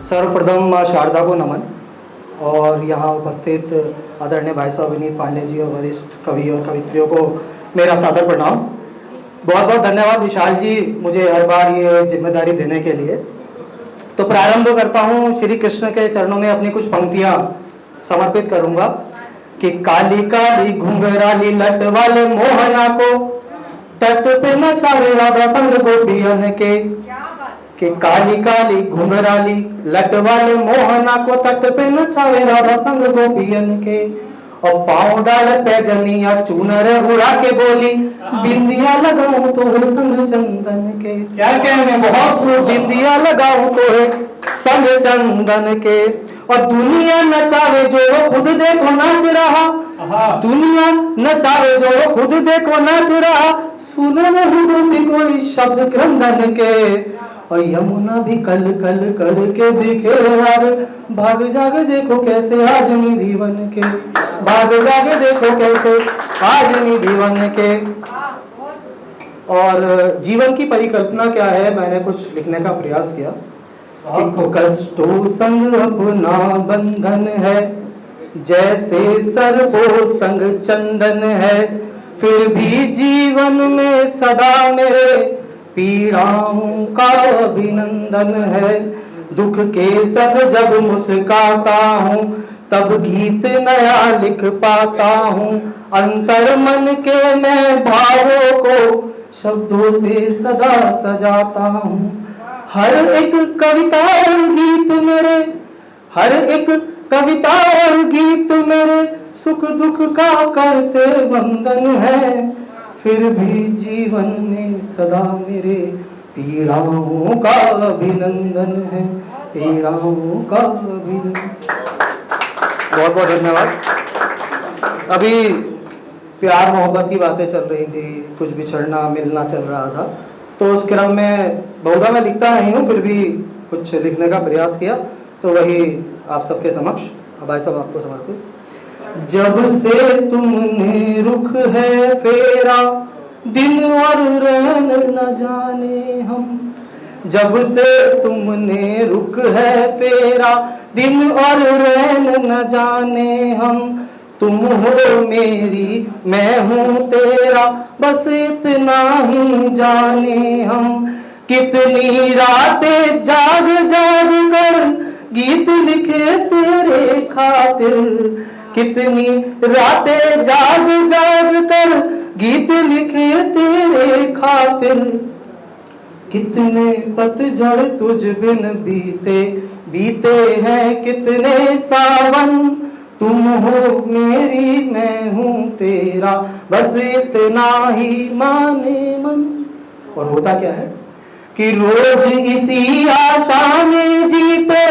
सर्वप्रथम माँ शारदा को नमन और यहाँ उपस्थित आदरणीय भाई साहब विनीत पांडे जी और वरिष्ठ कवि और कवित्रियों को मेरा सादर प्रणाम। बहुत बहुत धन्यवाद विशाल जी मुझे हर बार ये जिम्मेदारी देने के लिए। तो प्रारंभ करता हूँ श्री कृष्ण के चरणों में अपनी कुछ पंक्तियाँ समर्पित करूँगा कि काली काली घुंघराली लट वाले मोहना को तट पे नचावे राधा संग गोपियन के। कि काली काली घुंघराली लट वाले मोहना को तट पे नचावे राधा संग गोपियन के। और पाँव डाल पैजनिया चूनर उड़ा के बोली बिंदिया लगाऊं तो है संग चंदन के। क्या कहने बहुत बिंदिया लगाऊं तो है संग चंदन के। और दुनिया नचावे जो खुद देखो नाच रहा, दुनिया नचावे जो खुद देखो नाच रहा, सुनो नहीं गोपी कोई शब्द क्रंदन के। और यमुना भी कल कल करके दिखे यार, भाग जाके देखो कैसे आज निधि बन के, भाग जाके देखो कैसे आज निधि बन के। और जीवन की परिकल्पना क्या है, मैंने कुछ लिखने का प्रयास किया कि कष्टों संग अपना बंधन है, जैसे सर्पों संग चंदन है, फिर भी जीवन में सदा मेरे पीड़ाओं का अभिनंदन है। दुख के संग जब मुस्काता हूँ तब गीत नया लिख पाता हूँ, अंतर मन के मैं भावों को शब्दों से सदा सजाता हूँ। हर एक कविता और गीत मेरे, हर एक कविता और गीत मेरे सुख दुख का करते बंधन है, फिर भी जीवन में सदा मेरे पीड़ाओं का अभिनंदन है, पीड़ाओं का अभिनंदन। बहुत बहुत धन्यवाद। अभी प्यार मोहब्बत की बातें चल रही थी, कुछ बिछड़ना मिलना चल रहा था, तो उस क्रम में बहुधा मैं लिखता नहीं हूँ, फिर भी कुछ लिखने का प्रयास किया, तो वही आप सबके समक्ष भाई साहब आपको समर्पित। जब से तुमने रुख है फेरा दिन और रैन न जाने हम, जब से तुमने रुख है फेरा दिन और रैन न जाने हम, तुम हो मेरी मैं हूँ तेरा बस इतना ही जाने हम। कितनी रातें जाग जाग कर गीत लिखे तेरे खातिर, कितनी रातें जाग जाग कर गीत लिखे तेरे खातिर, कितने पतझड़ तुझ बिन बीते बीते हैं कितने सावन, तुम हो मेरी मैं हूँ तेरा बस इतना ही माने मन। और होता क्या है कि रोज इसी आशा में जीते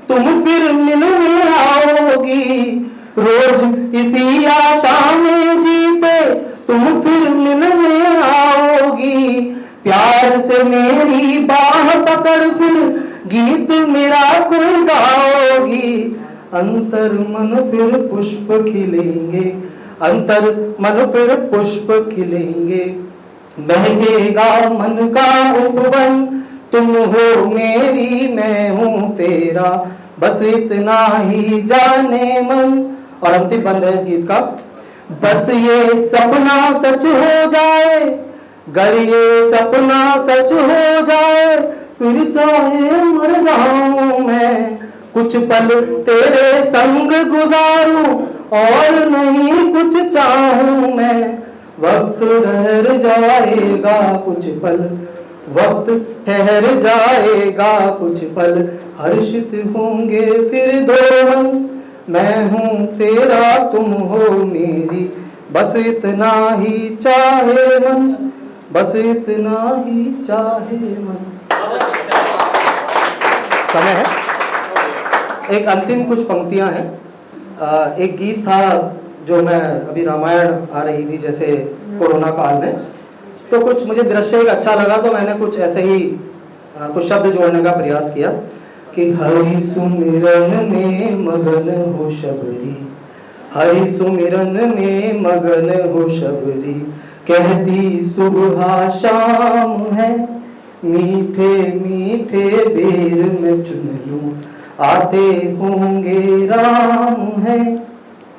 तुम फिर मिलने आओगी, रोज इसी आशा में जीते तुम फिर मिलने आओगी, प्यार से मेरी बाह पकड़ फिर गीत मेरा कोई गाओगी। अंतर मन फिर पुष्प खिलेंगे, अंतर मन फिर पुष्प खिलेंगे, महकेगा मन का उपवन, तुम हो मेरी मैं हूँ तेरा बस इतना ही जाने मन। और अंतिम बंद है इस गीत का, बस ये सपना सच हो जाए, गर ये सपना सच हो जाए, फिर चाहे मर जाऊं मैं, कुछ पल तेरे संग गुजारूं और नहीं कुछ चाहूं मैं। वक्त ठहर जाएगा कुछ पल, वक्त ठहर जाएगा कुछ पल, हर्षित होंगे फिर दो मन, मैं हूँ तेरा तुम हो मेरी बस इतना ही चाहे मन, बस इतना ही चाहे मन। समय है, एक अंतिम कुछ पंक्तियां हैं। एक गीत था जो मैं अभी रामायण आ रही थी जैसे कोरोना काल में, तो कुछ मुझे दृश्य एक अच्छा लगा, तो मैंने कुछ ऐसे ही कुछ शब्द जोड़ने का प्रयास किया कि हरि सुमिरन में मगन हो शबरी, हरि सुमिरन में मगन हो शबरी, कहती सुबह शाम है, मीठे मीठे बेर में चुन लूं आते होंगे राम है।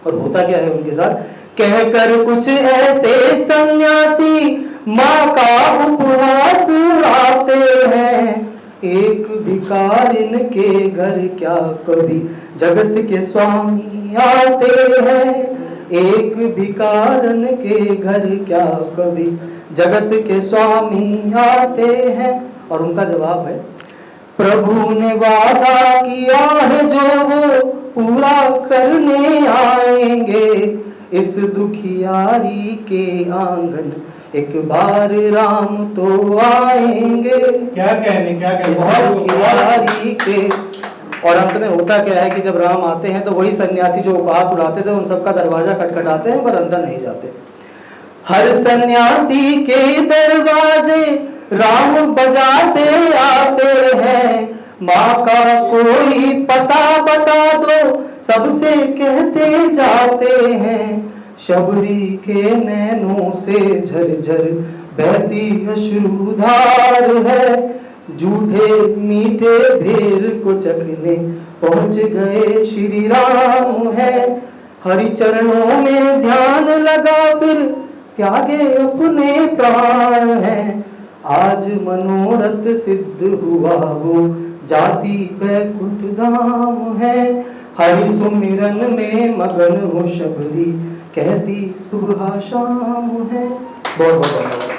और होता क्या है उनके साथ, कहकर कुछ ऐसे सन्यासी माँ का उपहास उड़ाते हैं। एक भिखार इनके घर क्या कभी जगत के स्वामी आते हैं। एक भिखार इनके घर क्या कभी जगत के स्वामी आते हैं। और उनका जवाब है, प्रभु ने वादा किया है जो वो पूरा करने आएंगे। इस दुखियारी के आंगन एक बार राम तो आएंगे। क्या कहने दुखियारी के। और अंत में होता क्या है कि जब राम आते हैं तो वही सन्यासी जो उपहास उड़ाते थे उन सबका दरवाजा खटखटाते हैं पर अंदर नहीं जाते। हर सन्यासी के दरवाजे राम बजाते आते हैं। माँ का कोई पता बता दो सबसे कहते जाते हैं। शबरी के नैनों से झरझर बहती अश्रुधार है। झूठे मीठे भेर को चखने पहुंच गए श्री राम है। हरि चरणों में ध्यान लगा फिर त्यागे अपने प्राण है। आज मनोरथ सिद्ध हुआ वो जाति बैकुंठ धाम है। हरि सुमिरन में मगन हो शबरी कहती सुबह शाम है। बहुत बहुत धन्यवाद।